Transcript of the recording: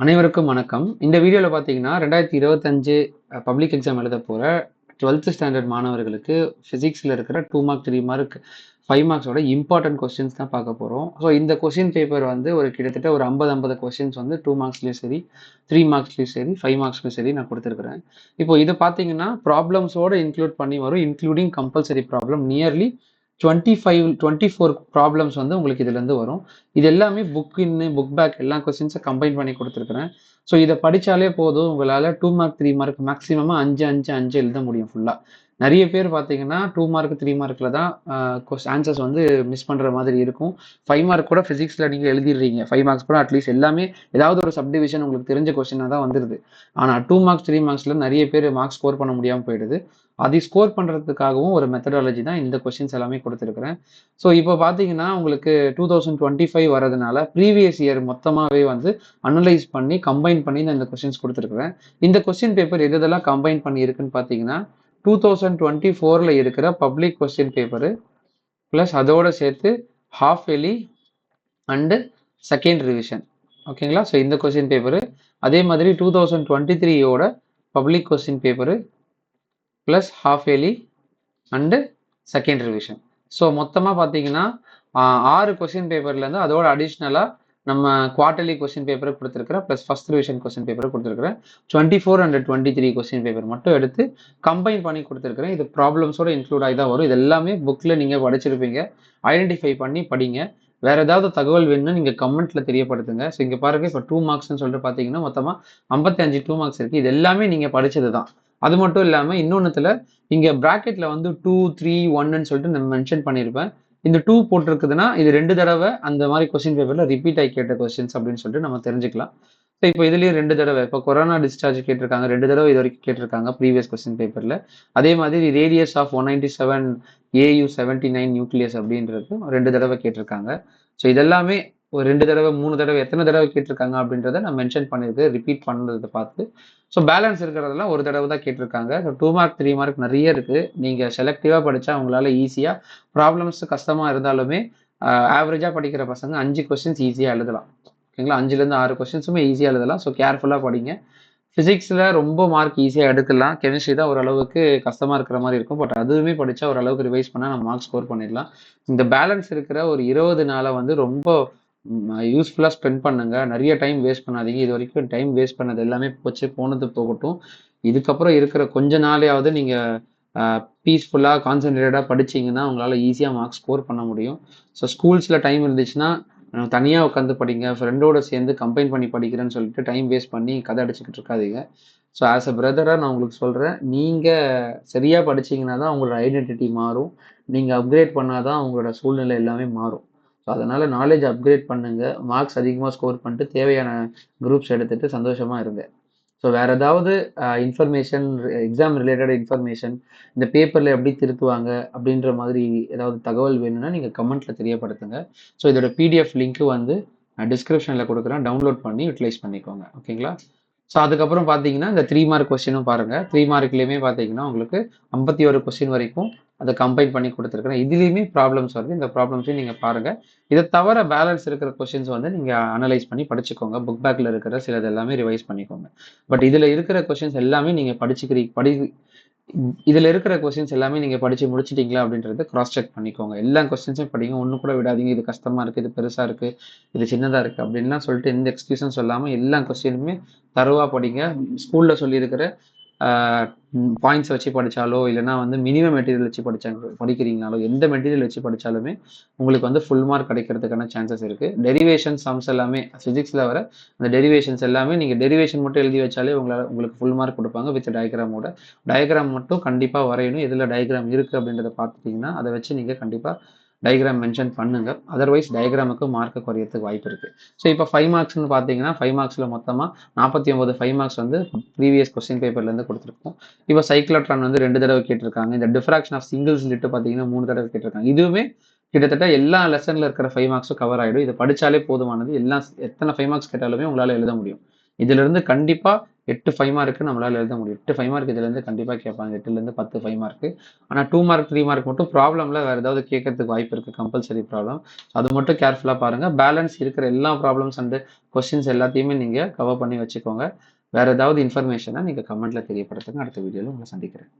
அனைவருக்கும் வணக்கம். இந்த வீடியோல பார்த்தீங்கன்னா, 2025 பப்ளிக் எக்ஸாம் எழுதப் போற 12த் ஸ்டாண்டர்ட் மாணவர்களுக்கு பிசிக்ஸ்ல இருக்கிற 2 மார்க், 3 மார்க், 5 மார்க்ஸோட இம்பார்ட்டன்ட் கொஸ்டின்ஸ் தான் பார்க்க போறோம். ஸோ இந்த கொஸ்டின் பேப்பர் வந்து கிட்டத்தட்ட ஒரு 50 கொஸ்டின்ஸ் வந்து 2 மார்க்ஸ்லயும் சரி, 3 மார்க்ஸ்லயும் சரி, 5 மார்க்ஸ்லயும் சரி நான் குடுத்திருக்கிறேன். இப்போ இது பார்த்தீங்கன்னா, ப்ராப்ளம்ஸோட இன்க்ளூட் பண்ணி வரும். Including compulsory problem nearly 25 24 problems வந்து உங்களுக்கு இதுலேருந்து வரும். இது எல்லாமே புக் இன்னு, புக் பேக் எல்லா கொஸ்டின்ஸை கம்பைன் பண்ணி கொடுத்துருக்கிறேன். ஸோ இதை படித்தாலே போதும், உங்களால் 2 மார்க் 3 மார்க் மேக்ஸிமமாக 5 எழுத முடியும் ஃபுல்லாக. நிறைய பேர் பார்த்தீங்கன்னா 2 மார்க் 3 மார்க்கில் தான் ஆன்சர்ஸ் வந்து மிஸ் பண்ணுற மாதிரி இருக்கும். 5 மார்க் கூட ஃபிசிக்ஸில் நீங்கள் எழுதிடுறீங்க. 5 மார்க்ஸ் கூட அட்லீஸ்ட் எல்லாமே ஏதாவது ஒரு சப்டிவிஷன் உங்களுக்கு தெரிஞ்ச கொஸ்டினாக தான் வந்துடுது. ஆனால் 2 மார்க்ஸ் 3 மார்க்ஸில் நிறைய பேர் மார்க்ஸ் ஸ்கோர் பண்ண முடியாமல் போயிடுது. அதை ஸ்கோர் பண்ணுறதுக்காகவும் ஒரு மெத்தடாலஜி தான் இந்த கொஸ்டின்ஸ் எல்லாமே கொடுத்துருக்குறேன். ஸோ இப்போ பார்த்தீங்கன்னா உங்களுக்கு 2025 வரதுனால ப்ரீவியஸ் இயர் மொத்தமாகவே வந்து அனலைஸ் பண்ணி கம்பைன் பண்ணி நான் இந்த கொஸ்டின்ஸ் கொடுத்துருக்குறேன். இந்த கொஸ்டின் பேப்பர் எதெல்லாம் கம்பைன் பண்ணி இருக்குன்னு பார்த்தீங்கன்னா 2024ல் இருக்கிற பப்ளிக் கொஸ்டின் பேப்பரு ப்ளஸ் அதோட சேர்த்து half yearly and second revision. ஓகேங்களா? ஸோ இந்த கொஸ்டின் பேப்பரு அதே மாதிரி 2023யோட public question paper plus half yearly and second revision. So மொத்தமாக பார்த்தீங்கன்னா 6 கொஸ்டின் பேப்பர்லேருந்து அதோட அடிஷ்னலாக நம்ம குவார்டர்லி கொஸ்டின் பேப்பரை கொடுத்துருக்குறேன், ப்ளஸ் ஃபர்ஸ்ட் ரிவிஷன் கொஸ்டின் பேப்பரை கொடுத்துருக்குறேன். 24 அண்ட் 23 கொஸ்டின் பேப்பர் மட்டும் எடுத்து கம்பைன் பண்ணி கொடுத்துருக்குறேன். இது ப்ராப்ளம்ஸோட இன்க்ளூட் ஆகி தான் வரும். இது எல்லாமே புக்கில் நீங்கள் படிச்சிருப்பீங்க. ஐடென்டிஃபை பண்ணி படிங்க. வேற ஏதாவது தகவல் வேணும்னா நீங்கள் கமெண்ட்ல தெரியப்படுத்துங்க. ஸோ இங்கே பாருங்க, இப்போ 2 மார்க்ஸ்ன்னு சொல்லிட்டு பார்த்தீங்கன்னா மொத்தமாக 55 2 மார்க்ஸ் இருக்குது. இது எல்லாமே நீங்கள் படிச்சது தான். அது மட்டும் இல்லாமல் இன்னொன்னுத்துல இங்கே ப்ராக்கெட்டில் வந்து 2 3 1ன்னு சொல்லிட்டு நான் மென்ஷன் பண்ணியிருப்பேன். இந்த 2 போட்டிருக்குதுன்னா இது 2 தடவை அந்த மாதிரி கொஸ்டின் பேப்பரில் ரிப்பீட் ஆகி கேட்ட கொஸ்டின்ஸ் அப்படின்னு சொல்லிட்டு நம்ம தெரிஞ்சுக்கலாம். ஸோ இப்போ இதுலேயும் 2 தடவை, இப்போ கொரோனா டிஸ்சார்ஜ் கேட்டிருக்காங்க, 2 தடவை இது வரைக்கும் கேட்டிருக்காங்க ப்ரீவியஸ் கொஸ்டின் பேப்பரில். அதே மாதிரி ரேடியஸ் ஆஃப் 197 AU 79 நியூக்ளியஸ் அப்படின்றது 2 தடவை கேட்டிருக்காங்க. ஸோ இதெல்லாமே ஒரு 2 தடவை 3 தடவை எத்தனை தடவை கேட்டிருக்காங்க அப்படின்றத நான் மென்ஷன் பண்ணியிருக்கு ரிப்பீட் பண்ணதை பார்த்து. ஸோ பேலன்ஸ் இருக்கிறதெல்லாம் ஒரு தடவை தான் கேட்டிருக்காங்க. ஸோ 2 மார்க் 3 மார்க் நிறைய இருக்குது. நீங்கள் செலக்டிவாக படித்தா உங்களால் ஈஸியாக ப்ராப்ளம்ஸ் கஷ்டமாக இருந்தாலுமே ஆவரேஜாக படிக்கிற பசங்க 5 கொஸ்டின்ஸ் ஈஸியாக எழுதலாம். ஓகேங்களா? 5லேருந்து 6 கொஸ்டின்ஸுமே ஈஸியாக எழுதலாம். ஸோ கேர்ஃபுல்லாக படிங்க. ஃபிசிக்ஸில் ரொம்ப மார்க் ஈஸியாக எடுக்கலாம். கெமிஸ்ட்ரி தான் ஓரளவுக்கு கஷ்டமாக இருக்கிற மாதிரி இருக்கும். பட் அதுவுமே படித்தா ஓரளவுக்கு ரிவைஸ் பண்ணால் நம்ம மார்க் ஸ்கோர் பண்ணிடலாம். இந்த பேலன்ஸ் இருக்கிற ஒரு 20 நாளை வந்து ரொம்ப யூஸ்ஃபுல்லாக ஸ்பெண்ட் பண்ணுங்க. நிறைய டைம் வேஸ்ட் பண்ணாதீங்க. இது வரைக்கும் டைம் வேஸ்ட் பண்ணது எல்லாமே போச்சு, போனது போகட்டும். இதுக்கப்புறம் இருக்கிற கொஞ்ச நாளையாவது நீங்கள் பீஸ்ஃபுல்லாக கான்சென்ட்ரேட்டடாக படிச்சிங்கன்னா உங்களால் ஈஸியாக மார்க்ஸ் ஸ்கோர் பண்ண முடியும். ஸோ ஸ்கூல்ஸில் டைம் இருந்துச்சுன்னா தனியாக உட்காந்து படிங்க. ஃப்ரெண்டோட சேர்ந்து கம்பைன் பண்ணி படிக்கிறேன்னு சொல்லிட்டு டைம் வேஸ்ட் பண்ணி கதை அடிச்சுக்கிட்டு இருக்காதீங்க. ஸோ ஆஸ் அ பிரதராக நான் உங்களுக்கு சொல்கிறேன், நீங்கள் சரியாக படிச்சிங்கன்னா தான் உங்களோட ஐடென்டிட்டி மாறும். நீங்கள் அப்கிரேட் பண்ணால் தான் உங்களோட சூழ்நிலை எல்லாமே மாறும். ஸோ அதனால் நாலேஜ் அப்கிரேட் பண்ணுங்கள். மார்க்ஸ் அதிகமாக ஸ்கோர் பண்ணிட்டு தேவையான குரூப்ஸ் எடுத்துகிட்டு சந்தோஷமாக இருங்க. ஸோ வேறு ஏதாவது இன்ஃபர்மேஷன், எக்ஸாம் ரிலேட்டட் இன்ஃபர்மேஷன், இந்த பேப்பரில் எப்படி திருத்துவாங்க அப்படின்ற மாதிரி ஏதாவது தகவல் வேணும்னா நீங்கள் கமெண்ட்டில் தெரியப்படுத்துங்க. ஸோ இதோட PDF லிங்க்கு வந்து டிஸ்கிரிப்ஷனில் கொடுக்குறேன். டவுன்லோட் பண்ணி யூட்டிலைஸ் பண்ணிக்கோங்க. ஓகேங்களா? ஸோ அதுக்கப்புறம் பார்த்தீங்கன்னா இந்த 3 மார்க் கொஸ்டினும் பாருங்கள். 3 மார்க்லேயுமே பார்த்தீங்கன்னா உங்களுக்கு 51 கொஸ்டின் வரைக்கும் அதை கம்பைன் பண்ணி கொடுத்துருக்குறேன். இதுலேயுமே ப்ராப்ளம்ஸ் வருது. இந்த ப்ராப்ளம்ஸையும் நீங்கள் பாருங்கள். இதை தவிர பேலன்ஸ் இருக்கிற கொஸ்டின்ஸ் வந்து நீங்கள் அனலைஸ் பண்ணி படிச்சுக்கோங்க. புக் பேக்கில் இருக்கிற சிலது எல்லாமே ரிவைஸ் பண்ணிக்கோங்க. பட் இதில் இருக்கிற கொஸ்டின்ஸ் எல்லாமே நீங்கள் இதில் இருக்கிற கொஸ்டின்ஸ் எல்லாமே நீங்கள் படித்து முடிச்சிட்டிங்களா அப்படின்றத கிராஸ் செக் பண்ணிக்கோங்க. எல்லா கொஸ்டின்ஸும் படிங்க. ஒன்று கூட விடாதீங்க. இது கஷ்டமாக இருக்குது, இது பெருசாக இருக்குது, இது சின்னதாக இருக்குது அப்படின்லாம் சொல்லிட்டு எந்த எக்ஸ்கியூஸும் சொல்லாமல் எல்லா கொஸ்டினுமே தரோவாக படிங்க. ஸ்கூலில் சொல்லியிருக்கிற பாயிண்ட்ஸ் வச்சு படித்தாலோ இல்லைனா வந்து மினிமம் மெட்டீரியல் வச்சு படிக்கிறீங்கனாலோ எந்த மெட்டீரியல் வச்சு படித்தாலுமே உங்களுக்கு வந்து ஃபுல் மார்க் கிடைக்கிறதுக்கான சான்சஸ் இருக்குது. டெரிவேஷன் சம்ஸ் எல்லாமே ஃபிசிக்ஸில் வர அந்த டெரிவேஷன்ஸ் எல்லாமே நீங்கள் டெரிவேஷன் மட்டும் எழுதி வச்சாலே உங்களுக்கு ஃபுல் மார்க் கொடுப்பாங்க வித் டயக்ராமோட. டயக்ராம் மட்டும் கண்டிப்பாக வரையணும். எதில் டயக்ராம் இருக்குது அப்படின்றத பார்த்துட்டிங்கன்னா அதை வச்சு நீங்கள் கண்டிப்பாக டயக்ராம் மென்ஷன் பண்ணுங்க. அதர்வைஸ் டயக்ராமுக்கு மார்க்கு குறையறதுக்கு வாய்ப்பு இருக்குது. ஸோ இப்போ 5 மார்க்ஸ்னு பார்த்தீங்கன்னா 5 மார்க்ஸில் மொத்தமாக 49 5 மார்க்ஸ் வந்து ப்ரீவியஸ் கொஸ்டின் பேப்பர்லேருந்து கொடுத்துருக்கோம். இப்போ சைக்ளோட்ரான் வந்து 2 தடவை கேட்டிருக்காங்க. இந்த டிஃப்ராக்ஷன் ஆஃப் சிங்கிள்ஸ் லிட்டு பார்த்தீங்கன்னா 3 தடவை கேட்டிருக்காங்க. இதுவுமே கிட்டத்தட்ட எல்லா லெசனில் இருக்கிற 5 மார்க்ஸும் கவர் ஆகிடும். இதை படித்தாலே போதுமானது. எத்தனை 5 மார்க்ஸ் கேட்டாலுமே உங்களால் எழுத முடியும். இதிலிருந்து கண்டிப்பாக 8 5 மார்க்கு நம்மளால எழுத முடியும். 8 5 மார்க் இதுலேருந்து கண்டிப்பாக கேட்பாங்க. 8லேருந்து 10 5 மார்க்கு. ஆனால் 2 மார்க் 3 மார்க் மட்டும் ப்ராப்ளமில் வேறு ஏதாவது கேட்கறதுக்கு வாய்ப்பு இருக்குது, கம்பல்சரி ப்ராப்ளம். அது மட்டும் கேர்ஃபுல்லாக பாருங்கள். பேலன்ஸ் இருக்கிற எல்லா ப்ராப்ளம்ஸ் அண்டு கொஸ்டின்ஸ் எல்லாத்தையுமே நீங்கள் கவர் பண்ணி வச்சுக்கோங்க. வேறு ஏதாவது இன்ஃபர்மேஷனை நீங்கள் கமெண்ட்டில் தெரியப்படுத்துங்க. அடுத்த வீடியோவில் உங்களை சந்திக்கிறேன்.